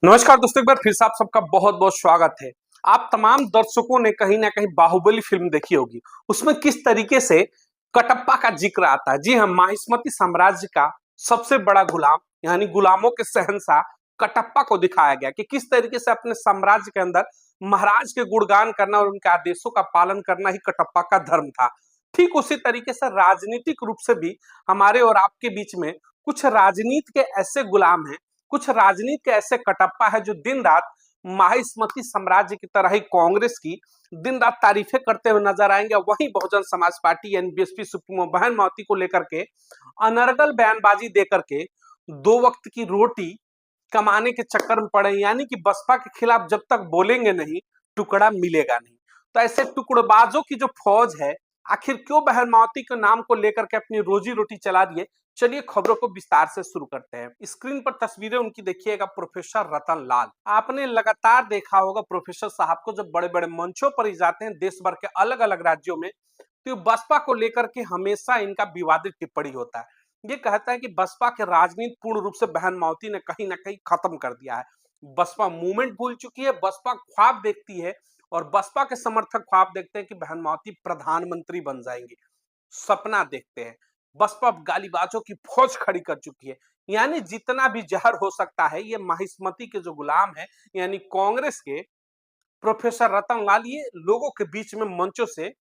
नमस्कार दोस्तों, एक बार फिर से आप सबका बहुत बहुत स्वागत है। आप तमाम दर्शकों ने कहीं ना कहीं बाहुबली फिल्म देखी होगी। उसमें किस तरीके से कटप्पा का जिक्र आता है। जी हाँ, माहिष्मती साम्राज्य का सबसे बड़ा गुलाम यानी गुलामों के शहंशाह कटप्पा को दिखाया गया कि किस तरीके से अपने साम्राज्य के अंदर महाराज के गुणगान करना और उनके आदेशों का पालन करना ही कटप्पा का धर्म था। ठीक उसी तरीके से राजनीतिक रूप से भी हमारे और आपके बीच में कुछ राजनीति के ऐसे गुलाम हैं, कुछ राजनीति के ऐसे कटप्पा है जो दिन रात माहिष्मती साम्राज्य की तरह ही कांग्रेस की दिन रात तारीफें करते हुए नजर आएंगे। वहीं बहुजन समाज पार्टी यानी बीएसपी सुप्रीमो बहन मावती को लेकर के अनर्गल बयानबाजी देकर के दो वक्त की रोटी कमाने के चक्कर में पड़े, यानी कि बसपा के खिलाफ जब तक बोलेंगे नहीं टुकड़ा मिलेगा नहीं। तो ऐसे टुकड़बाजों की जो फौज है, आखिर क्यों बहन मावती के नाम को लेकर के अपनी रोजी रोटी चला रही है। चलिए खबरों को विस्तार से शुरू करते हैं। स्क्रीन पर तस्वीरें उनकी देखिएगा, प्रोफेसर रतन लाल। आपने लगातार देखा होगा प्रोफेसर साहब को जब बड़े बड़े मंचों पर ही जाते हैं देश भर के अलग अलग राज्यों में, तो बसपा को लेकर के हमेशा इनका विवादित टिप्पणी होता है। ये कहता है कि बसपा के राजनीति पूर्ण रूप से बहन मावती ने कहीं ना कहीं खत्म कर दिया है। बसपा मूवमेंट भूल चुकी है, बसपा ख्वाब देखती है और बसपा के समर्थक ख्वाब देखते हैं कि बहन मावती प्रधानमंत्री बन जाएंगी, सपना देखते हैं। बसपा गालीबाजों की फौज खड़ी कर चुकी है, यानी जितना भी जहर हो सकता है ये माहिष्मती के जो गुलाम है यानी कांग्रेस के प्रोफेसर रतन लाल, ये लोगों के बीच में मंचों से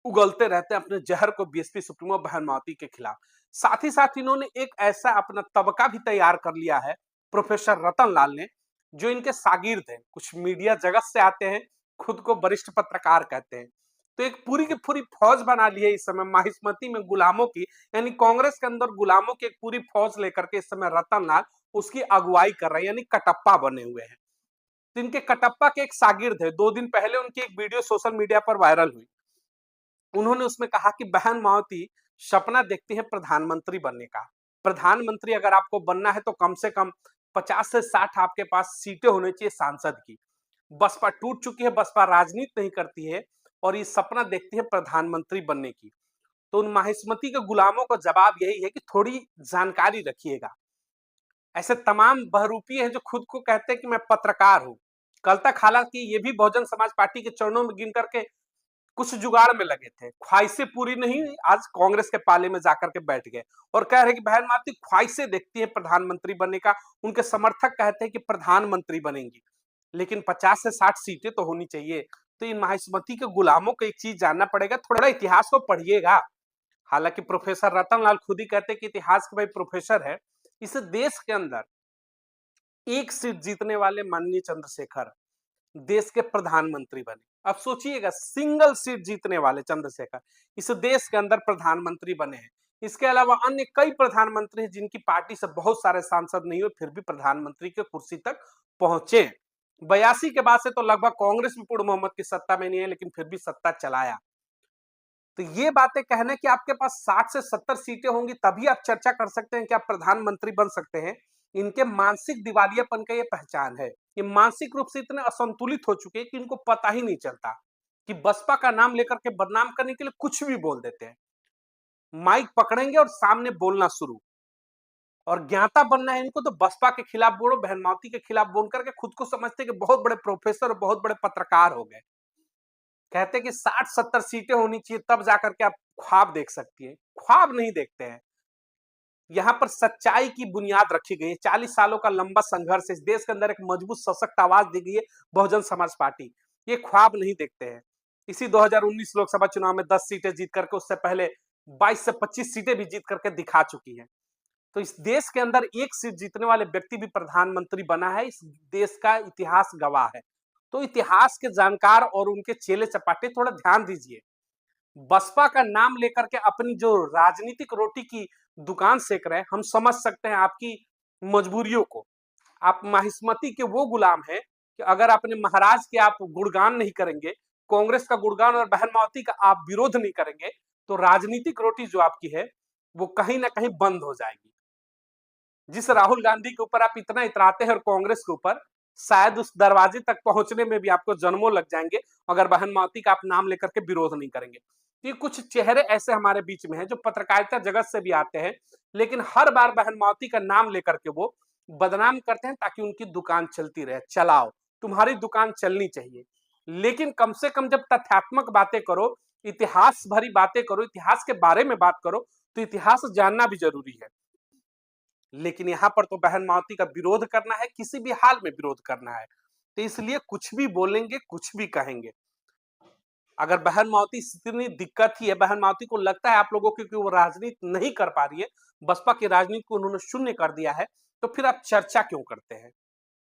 उगलते रहते हैं अपने जहर को बीएसपी सुप्रीमो बहन मावती के खिलाफ। साथ ही साथ इन्होंने एक ऐसा अपना तबका भी तैयार कर लिया है प्रोफेसर रतन लाल ने, जो इनके शागिर्द हैं, कुछ मीडिया जगत से आते हैं, खुद को वरिष्ठ पत्रकार कहते हैं। तो एक पूरी की पूरी फौज बना ली है इस समय माहिष्मती में गुलामों की, यानी कांग्रेस के अंदर गुलामों की एक पूरी फौज लेकर के इस समय रतन लाल उसकी अगुवाई कर रहे हैं, यानी कटप्पा बने हुए हैं। तो इनके कटप्पा के एक शागिर्द है, 2 दिन पहले उनकी एक वीडियो सोशल मीडिया पर वायरल हुई। उन्होंने उसमें कहा कि बहन मावती सपना देखती है प्रधानमंत्री बनने का। प्रधानमंत्री अगर आपको बनना है तो कम से कम 50 से 60 आपके पास सीटें होनी चाहिए सांसद की। बसपा टूट चुकी है, बसपा राजनीति नहीं करती है और ये सपना देखती है प्रधानमंत्री बनने की। तो उन माहिष्मती के गुलामों का जवाब यही है कि थोड़ी जानकारी रखिएगा। ऐसे तमाम बहरूपी हैं जो खुद को कहते हैं कि मैं पत्रकार हूं। कल तक हालांकि ये भी बहुजन समाज पार्टी के चरणों में गिन करके कुछ जुगाड़ में लगे थे, ख्वाहिशें पूरी नहीं हुई, आज कांग्रेस के पाले में जाकर के बैठ गए और कह रहे कि बहन मावती ख्वाहिशें देखती है प्रधानमंत्री बनने का। उनके समर्थक कहते हैं कि प्रधानमंत्री बनेंगी, लेकिन 50 से 60 सीटें तो होनी चाहिए। तो इन माहिष्मती के गुलामों को एक चीज जानना पड़ेगा, थोड़ा इतिहास को पढ़िएगा। हालांकि प्रोफेसर रतन लाल खुद ही कहते हैं कि इतिहास के भाई प्रोफेसर है। इस देश के अंदर एक सीट जीतने वाले माननीय चंद्रशेखर देश के प्रधानमंत्री बने। अब सोचिएगा, सिंगल सीट जीतने वाले चंद्रशेखर इस देश के अंदर प्रधानमंत्री बने हैं। इसके अलावा अन्य कई प्रधानमंत्री हैं जिनकी पार्टी से बहुत सारे सांसद नहीं हुए फिर भी प्रधानमंत्री के कुर्सी तक पहुंचे। 82 के बाद से तो लगभग कांग्रेस भी पूर्ण बहुमत की सत्ता में नहीं है, लेकिन फिर भी सत्ता चलाया। तो ये बातें कहने कि आपके पास 60 से 70 सीटें होंगी तभी आप चर्चा कर सकते हैं कि आप प्रधानमंत्री बन सकते हैं। इनके मानसिक दिवालियापन का ये पहचान है। ये मानसिक रूप से इतने असंतुलित हो चुके हैं कि इनको पता ही नहीं चलता कि बसपा का नाम लेकर के बदनाम करने के लिए कुछ भी बोल देते हैं। माइक पकड़ेंगे और सामने बोलना शुरू, और ज्ञाता बनना है इनको तो बसपा के खिलाफ बोलो, बहन मावती के खिलाफ बोल करके खुद को समझते कि बहुत बड़े प्रोफेसर और बहुत बड़े पत्रकार हो गए। कहते हैं कि 60-70 सीटें होनी चाहिए तब जाकर के आप ख्वाब देख सकती है। ख्वाब नहीं देखते हैं। यहाँ पर सच्चाई की बुनियाद रखी गई है। 40 सालों का लंबा संघर्ष, इस देश के अंदर एक मजबूत सशक्त आवाज दी गई है बहुजन समाज पार्टी। ये ख्वाब नहीं देखते हैं। इसी 2019 लोकसभा चुनाव में 10 सीटें जीत करके उससे पहले 22 से 25 सीटें भी जीत करके दिखा चुकी है। तो इस देश के अंदर एक सीट जीतने वाले व्यक्ति भी प्रधानमंत्री बना है, इस देश का इतिहास गवाह है। तो इतिहास के जानकार और उनके चेले चपाटे थोड़ा ध्यान दीजिए। बसपा का नाम लेकर के अपनी जो राजनीतिक रोटी की दुकान सेक रहे हैं, हम समझ सकते हैं आपकी मजबूरियों को। आप माहिष्मती के वो गुलाम हैं कि अगर अपने महाराज के आप गुणगान नहीं करेंगे, कांग्रेस का गुणगान और बहन मावती का आप विरोध नहीं करेंगे, तो राजनीतिक रोटी जो आपकी है वो कहीं ना कहीं बंद हो जाएगी। जिस राहुल गांधी के ऊपर आप इतना इतराते हैं और कांग्रेस के ऊपर, शायद उस दरवाजे तक पहुंचने में भी आपको जन्मों लग जाएंगे अगर बहन मावती का आप नाम लेकर के विरोध नहीं करेंगे। ये कुछ चेहरे ऐसे हमारे बीच में हैं जो पत्रकारिता जगत से भी आते हैं, लेकिन हर बार बहन मावती का नाम लेकर के वो बदनाम करते हैं ताकि उनकी दुकान चलती रहे। चलाओ, तुम्हारी दुकान चलनी चाहिए, लेकिन कम से कम जब तथ्यात्मक बातें करो, इतिहास भरी बातें करो, इतिहास के बारे में बात करो, तो इतिहास जानना भी जरूरी है। लेकिन यहाँ पर तो बहन मावती का विरोध करना है, किसी भी हाल में विरोध करना है, तो इसलिए कुछ भी बोलेंगे, कुछ भी कहेंगे। अगर बहन मावती इतनी दिक्कत ही है, बहन मावती को लगता है आप लोगों की कि वो राजनीति नहीं कर पा रही है, बसपा की राजनीति को उन्होंने शून्य कर दिया है, तो फिर आप चर्चा क्यों करते हैं?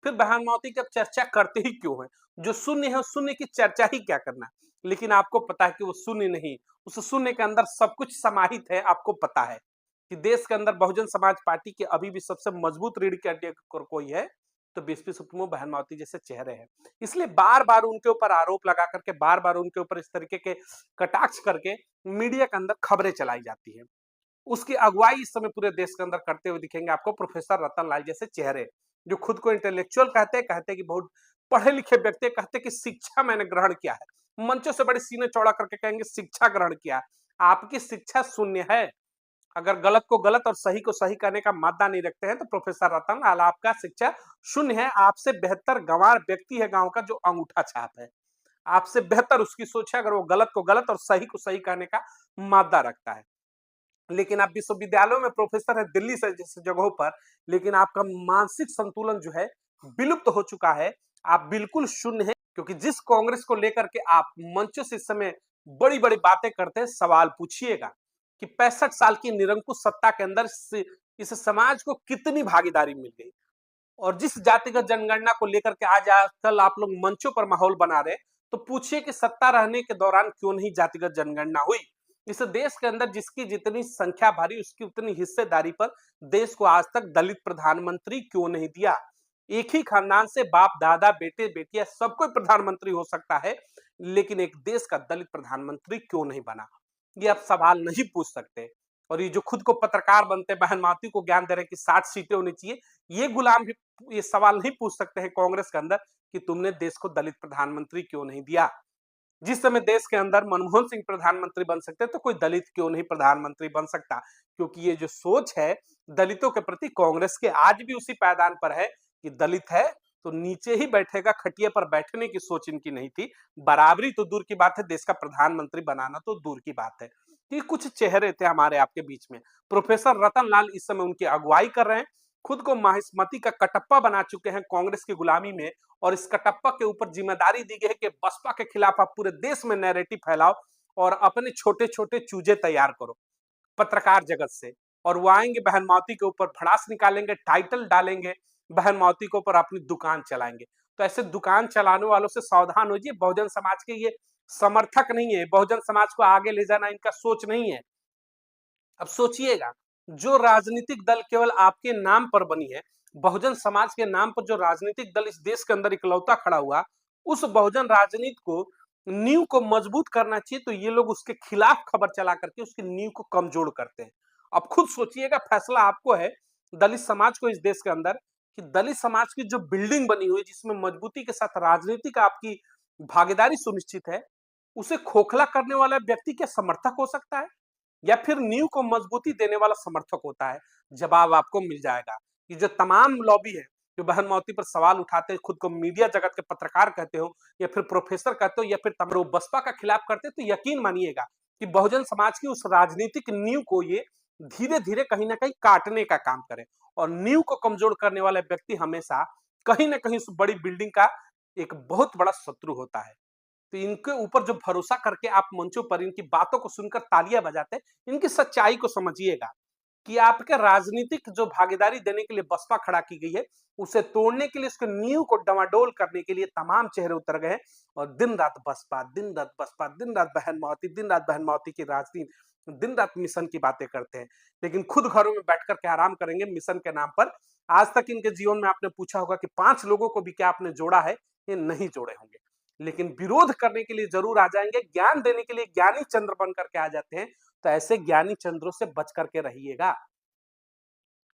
फिर बहन मावती की आप चर्चा करते ही क्यों हैं? जो शून्य है, उस शून्य की चर्चा ही क्या करना? लेकिन आपको पता है कि वो शून्य नहीं, उस शून्य के अंदर सब कुछ समाहित है। आपको पता है कि देश के अंदर बहुजन समाज पार्टी की अभी भी सबसे मजबूत रीढ़ की हड्डी अगर कोई है, तो बीएसपी सुप्रीमो बहन मावती जैसे चेहरे हैं। इसलिए बार बार उनके ऊपर आरोप लगा करके, बार बार उनके ऊपर इस तरीके के कटाक्ष करके मीडिया के अंदर खबरें चलाई जाती है। उसकी अगुवाई इस समय पूरे देश के अंदर करते हुए दिखेंगे आपको प्रोफेसर रतन लाल जैसे चेहरे, जो खुद को इंटेलेक्चुअल कहते हैं कि बहुत पढ़े लिखे व्यक्ति, कहते हैं कि शिक्षा मैंने ग्रहण किया है, मंचों से बड़े सीने चौड़ा करके कहेंगे शिक्षा ग्रहण किया है। आपकी शिक्षा शून्य है। अगर गलत को गलत और सही को सही करने का मादा नहीं रखते हैं, तो प्रोफेसर रतन लाल आपका शिक्षा शून्य है। आपसे बेहतर गंवार व्यक्ति है गांव का, जो अंगूठा छाप है। आपसे बेहतर उसकी सोच है, अगर वो गलत को गलत और सही को सही कहने का मादा रखता है। लेकिन आप विश्वविद्यालयों में प्रोफेसर है, दिल्ली से जैसे जगहों पर, लेकिन आपका मानसिक संतुलन जो है विलुप्त हो चुका है। आप बिल्कुल शून्य है, क्योंकि जिस कांग्रेस को लेकर के आप मंचों से इस समय बड़ी बड़ी बातें करते हैं, सवाल पूछिएगा कि 65 साल की निरंकुश सत्ता के अंदर इस समाज को कितनी भागीदारी मिल गई। और जिस जातिगत जनगणना को लेकर के आज आजकल आप लोग मंचों पर माहौल बना रहे, तो पूछिए कि सत्ता रहने के दौरान क्यों नहीं जातिगत जनगणना हुई। इस देश के अंदर जिसकी जितनी संख्या भारी, उसकी उतनी हिस्सेदारी पर देश को आज तक दलित प्रधानमंत्री क्यों नहीं दिया। एक ही खानदान से बाप दादा बेटे बेटियां सब कोई प्रधानमंत्री हो सकता है, लेकिन एक देश का दलित प्रधानमंत्री क्यों नहीं बना, ये आप सवाल नहीं पूछ सकते। और ये जो खुद को पत्रकार बनते बहन मावती को ज्ञान दे रहे हैं कि 60 सीटें होनी चाहिए, ये गुलाम भी ये सवाल नहीं पूछ सकते हैं कांग्रेस के अंदर कि तुमने देश को दलित प्रधानमंत्री क्यों नहीं दिया। जिस समय देश के अंदर मनमोहन सिंह प्रधानमंत्री बन सकते, तो कोई दलित क्यों नहीं प्रधानमंत्री बन सकता? क्योंकि ये जो सोच है दलितों के प्रति, कांग्रेस के आज भी उसी पायदान पर है कि दलित है तो नीचे ही बैठेगा, खटिया पर बैठने की सोच इनकी नहीं थी। बराबरी तो दूर की बात है, देश का प्रधानमंत्री बनाना तो दूर की बात है। ये कुछ चेहरे थे हमारे आपके बीच में। प्रोफेसर रतन लाल इस समय उनकी अगुवाई कर रहे हैं, खुद को माहिस्मती का कटप्पा बना चुके हैं कांग्रेस की गुलामी में। और इस कटप्पा के ऊपर जिम्मेदारी दी गई है कि बसपा के खिलाफ आप पूरे देश में नैरेटिव फैलाओ और अपने छोटे छोटे चूजे तैयार करो पत्रकार जगत से। और वो आएंगे बहन मावती के ऊपर भड़ास निकालेंगे, टाइटल डालेंगे, बहन मावती के ऊपर अपनी दुकान चलाएंगे। तो ऐसे दुकान चलाने वालों से सावधान होइए। बहुजन समाज के ये समर्थक नहीं है, बहुजन समाज को आगे ले जाना इनका सोच नहीं है। अब सोचिएगा, जो राजनीतिक दल केवल आपके नाम पर बनी है, बहुजन समाज के नाम पर जो राजनीतिक दल इस देश के अंदर इकलौता खड़ा हुआ, उस बहुजन राजनीति को नींव को मजबूत करना चाहिए, तो ये लोग उसके खिलाफ खबर चला करके उसकी नींव को कमजोर करते हैं। अब खुद सोचिएगा, फैसला आपको है दलित समाज को इस देश के अंदर, कि दलित समाज की जो बिल्डिंग बनी हुई जिसमें मजबूती के साथ राजनीतिक आपकी भागीदारी सुनिश्चित है, उसे खोखला करने वाला व्यक्ति क्या समर्थक हो सकता है, या फिर नींव को मजबूती देने वाला समर्थक होता है? जवाब आपको मिल जाएगा। ये जो तमाम लॉबी है, जो बहन मावती पर सवाल उठाते हैं, खुद को मीडिया जगत के पत्रकार कहते हो या फिर प्रोफेसर कहते हो या फिर तमाम बसपा का खिलाफ करते, तो यकीन मानिएगा कि बहुजन समाज की उस राजनीतिक नींव को ये धीरे धीरे कहीं ना कहीं काटने का काम करे। और नींव को कमजोर करने वाला व्यक्ति हमेशा कहीं ना कहीं उस बड़ी बिल्डिंग का एक बहुत बड़ा शत्रु होता है। तो इनके ऊपर जो भरोसा करके आप मंचों पर इनकी बातों को सुनकर तालियां बजाते हैं, इनकी सच्चाई को समझिएगा कि आपके राजनीतिक जो भागीदारी देने के लिए बसपा खड़ा की गई है, उसे तोड़ने के लिए, उसके नींव को डमाडोल करने के लिए तमाम चेहरे उतर गए हैं। और दिन रात बसपा, दिन रात बसपा, दिन रात बहन मावती, दिन रात बहन मावती की राजनीति, दिन रात मिशन की बातें करते हैं, लेकिन खुद घरों में बैठ करके आराम करेंगे मिशन के नाम पर। आज तक इनके जीवन में आपने पूछा होगा कि 5 लोगों को भी क्या आपने जोड़ा है? ये नहीं जोड़े होंगे, लेकिन विरोध करने के लिए जरूर आ जाएंगे, ज्ञान देने के लिए ज्ञानी चंद्र बन करके आ जाते हैं। तो ऐसे ज्ञानी चंद्रों से बच करके रहिएगा।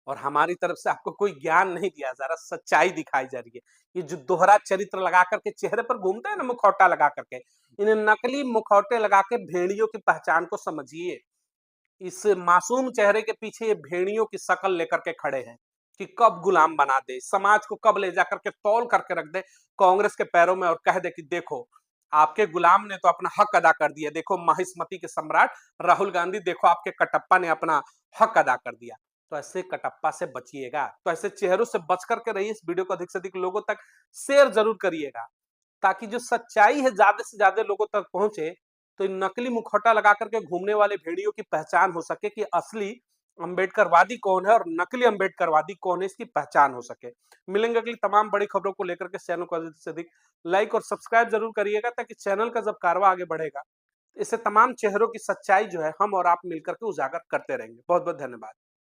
और हमारी तरफ से आपको कोई ज्ञान नहीं दिया जा रहा, सच्चाई दिखाई जा रही है। ये जो दोहरा चरित्र लगा करके चेहरे पर घूमते हैं ना, मुखौटा लगा करके, इन्हें नकली मुखौटे लगा के भेड़ियों की पहचान को समझिए। इस मासूम चेहरे के पीछे ये भेड़ियों की शक्ल लेकर के खड़े हैं, कि कब गुलाम बना दे, समाज को कब ले जाकर के तौल करके रख दे कांग्रेस के पैरों में और कह दे कि देखो आपके गुलाम ने तो अपना हक अदा कर दिया, देखो महिष्मति के सम्राट राहुल गांधी, देखो आपके कटप्पा ने अपना हक अदा कर दिया। तो ऐसे कटप्पा से बचिएगा, तो ऐसे चेहरों से बच करके रहिए। इस वीडियो को अधिक से अधिक लोगों तक शेयर जरूर करिएगा, ताकि जो सच्चाई है ज्यादा से ज्यादा लोगों तक पहुंचे, तो इन नकली मुखौटा लगा करके घूमने वाले भेड़ियों की पहचान हो सके कि असली अंबेडकरवादी कौन है और नकली अंबेडकरवादी कौन है, इसकी पहचान हो सके। मिलेंगे अगली तमाम बड़ी खबरों को लेकर के। चैनल को अधिक से अधिक लाइक और सब्सक्राइब जरूर करिएगा, ताकि चैनल का जब कारवा आगे बढ़ेगा, इससे तमाम चेहरों की सच्चाई जो है हम और आप मिलकर के उजागर करते रहेंगे। बहुत बहुत धन्यवाद।